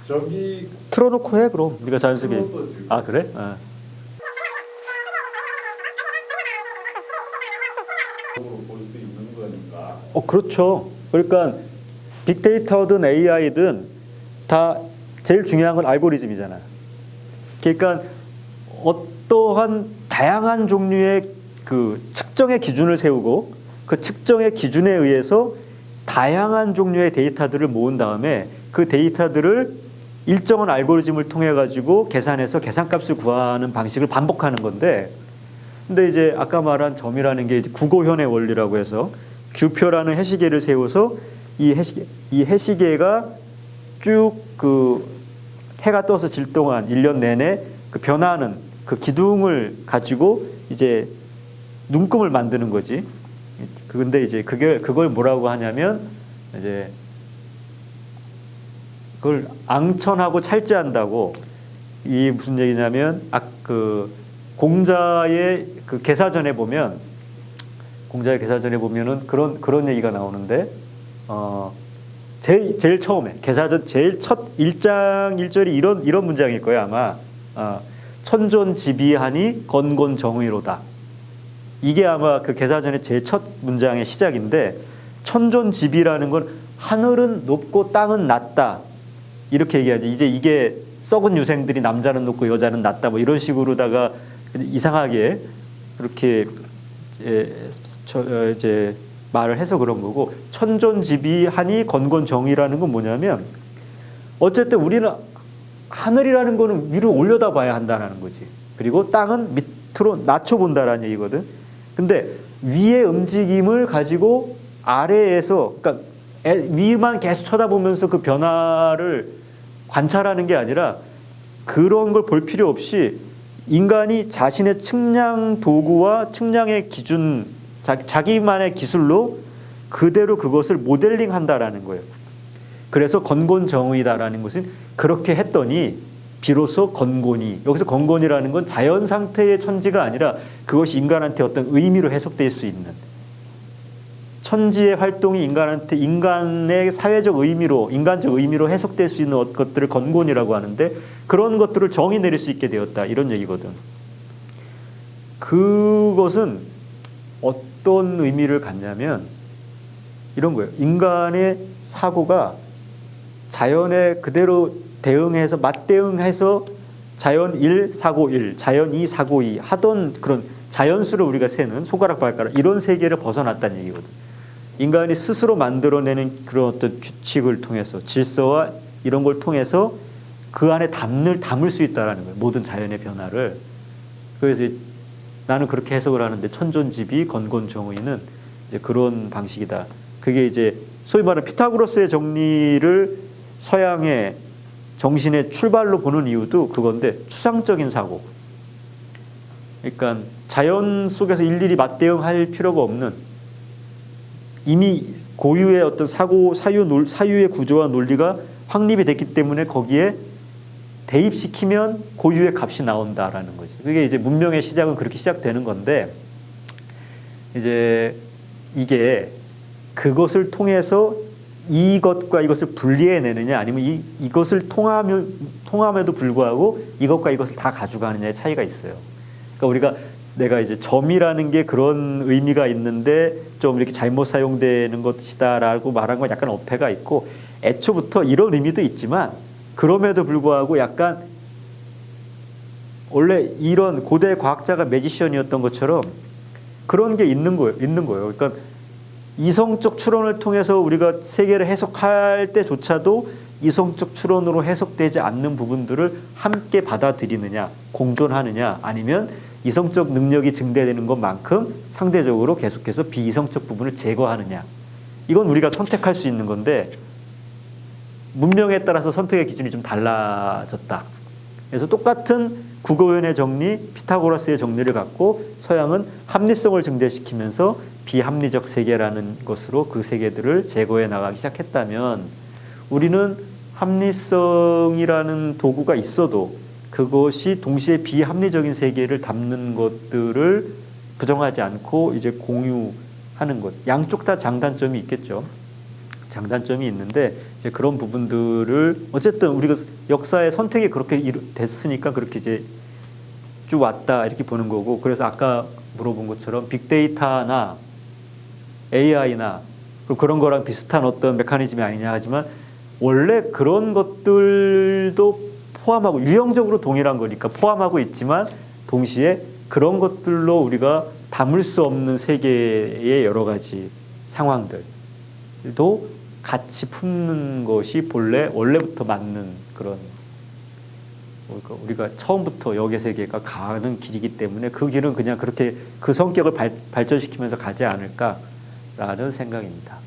저기 틀어놓고 해 그럼 네가 자연스럽게. 그것도 지금 아 그래? 어. 볼 수 있는 거니까. 그렇죠. 그러니까 빅데이터든 AI든 다 제일 중요한 건 알고리즘이잖아. 그러니까 어떠한 다양한 종류의 그 측정의 기준을 세우고 그 측정의 기준에 의해서 다양한 종류의 데이터들을 모은 다음에 그 데이터들을 일정한 알고리즘을 통해 가지고 계산해서 계산값을 구하는 방식을 반복하는 건데, 근데 이제 아까 말한 점이라는 게 구고현의 원리라고 해서 규표라는 해시계를 세워서 이 해시계가 쭉 그 해가 떠서 질 동안 1년 내내 그 변화하는 그 기둥을 가지고 이제 눈금을 만드는 거지. 근데 이제 그걸 뭐라고 하냐면 이제 그걸 앙천하고 찰지한다고. 이 무슨 얘기냐면 그 공자의 그 계사전에 보면은 그런 얘기가 나오는데 제일 처음에 계사전 제일 첫 1장 1절이 이런 문장일 거예요 아마. 천존지비하니 건곤정의로다. 이게 아마 그 계사전의 제일 첫 문장의 시작인데, 천존지비라는 건 하늘은 높고 땅은 낮다 이렇게 얘기하지. 이제 이게 썩은 유생들이 남자는 높고 여자는 낮다 뭐 이런 식으로다가 이상하게 그렇게 이제 말을 해서 그런 거고, 천존지비하니 건곤정의라는 건 뭐냐면 어쨌든 우리는 하늘이라는 거는 위로 올려다 봐야 한다는 거지. 그리고 땅은 밑으로 낮춰 본다라는 얘기거든. 근데 위의 움직임을 가지고 아래에서, 그러니까 위만 계속 쳐다보면서 그 변화를 관찰하는 게 아니라 그런 걸 볼 필요 없이 인간이 자신의 측량 도구와 측량의 기준, 자기만의 기술로 그대로 그것을 모델링 한다라는 거예요. 그래서 건곤정의다라는 것은 그렇게 했더니 비로소 건곤이, 여기서 건곤이라는 건 자연 상태의 천지가 아니라 그것이 인간한테 어떤 의미로 해석될 수 있는, 천지의 활동이 인간의 사회적 의미로, 인간적 의미로 해석될 수 있는 것들을 건곤이라고 하는데, 그런 것들을 정의 내릴 수 있게 되었다 이런 얘기거든. 그것은 어떤 의미를 갖냐면 이런 거예요. 인간의 사고가 자연에 그대로 대응해서 맞대응해서 자연 1, 사고 1, 자연 2, 사고 2 하던 그런 자연수를 우리가 세는 손가락 발가락 이런 세계를 벗어났다는 얘기거든. 인간이 스스로 만들어내는 그런 어떤 규칙을 통해서, 질서와 이런 걸 통해서 그 안에 담을 수 있다라는 거예요. 모든 자연의 변화를. 그래서 나는 그렇게 해석을 하는데, 천존지비 건곤정의는 이제 그런 방식이다. 그게 이제 소위 말하는 피타고라스의 정리를 서양의 정신의 출발로 보는 이유도 그건데, 추상적인 사고. 그러니까 자연 속에서 일일이 맞대응할 필요가 없는, 이미 고유의 어떤 사유의 구조와 논리가 확립이 됐기 때문에 거기에 대입시키면 고유의 값이 나온다라는 거지. 그게 이제 문명의 시작은 그렇게 시작되는 건데, 이제 이게 그것을 통해서 이것과 이것을 분리해내느냐, 아니면 이것을 통함에도 불구하고 이것과 이것을 다 가져가느냐의 차이가 있어요. 그러니까 내가 이제 점이라는 게 그런 의미가 있는데 좀 이렇게 잘못 사용되는 것이다라고 말한 건 약간 어폐가 있고, 애초부터 이런 의미도 있지만 그럼에도 불구하고 약간 원래 이런 고대 과학자가 매지션이었던 것처럼 그런 게 있는 거예요. 그러니까 이성적 추론을 통해서 우리가 세계를 해석할 때조차도 이성적 추론으로 해석되지 않는 부분들을 함께 받아들이느냐, 공존하느냐, 아니면 이성적 능력이 증대되는 것만큼 상대적으로 계속해서 비이성적 부분을 제거하느냐. 이건 우리가 선택할 수 있는 건데, 문명에 따라서 선택의 기준이 좀 달라졌다. 그래서 똑같은 구고현의 정리, 피타고라스의 정리를 갖고 서양은 합리성을 증대시키면서 비합리적 세계라는 것으로 그 세계들을 제거해 나가기 시작했다면, 우리는 합리성이라는 도구가 있어도 그것이 동시에 비합리적인 세계를 담는 것들을 부정하지 않고 이제 공유하는 것. 양쪽 다 장단점이 있겠죠. 장단점이 있는데 이제 그런 부분들을 어쨌든 우리가 역사의 선택이 그렇게 됐으니까 그렇게 이제 쭉 왔다 이렇게 보는 거고 그래서 아까 물어본 것처럼 빅데이터나 AI나 그런 거랑 비슷한 어떤 메커니즘이 아니냐 하지만 원래 그런 것들도 포함하고 유형적으로 동일한 거니까 포함하고 있지만 동시에 그런 것들로 우리가 담을 수 없는 세계의 여러 가지 상황들도 같이 품는 것이 본래 원래부터 맞는 그런 우리가 처음부터 역의 세계가 가는 길이기 때문에 그 길은 그냥 그렇게 그 성격을 발전시키면서 가지 않을까라는 생각입니다.